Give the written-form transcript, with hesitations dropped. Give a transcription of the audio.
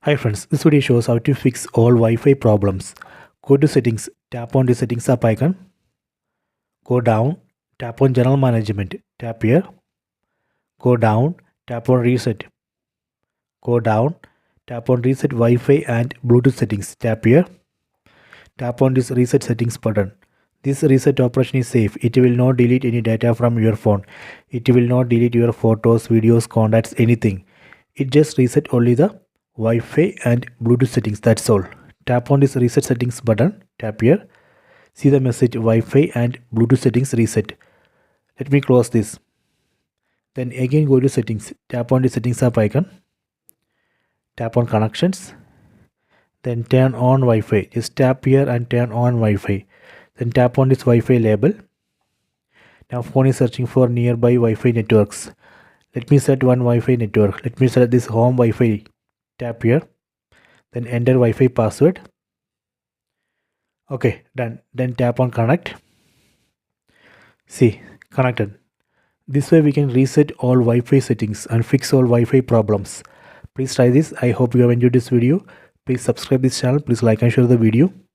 Hi friends, this video shows how to fix all Wi-Fi problems. Go to settings, tap on the settings app icon, go down, tap on general management, tap here, go down, tap on reset, go down, tap on reset Wi-Fi and Bluetooth settings, tap here, tap on this reset settings button. This reset operation is safe. It will not delete any data from your phone. It will not delete your photos, videos, contacts, anything. It just reset only the Wi-Fi and Bluetooth settings, that's all. Tap on this reset settings button, tap here, see the message Wi-Fi and Bluetooth settings reset. Let me close this. Then again go to settings, tap on the settings app icon, tap on connections, then turn on Wi-Fi. Just tap here and turn on Wi-Fi. Then tap on this Wi-Fi label. Now phone is searching for nearby Wi-Fi networks. Let me set one Wi-Fi network. Let me select this home Wi-Fi. Tap here. Then enter Wi-Fi password. Okay, done. Then tap on connect. See, connected. This way we can reset all Wi-Fi settings and fix all Wi-Fi problems. Please try this. I hope you have enjoyed this video. Please subscribe this channel. Please like and share the video.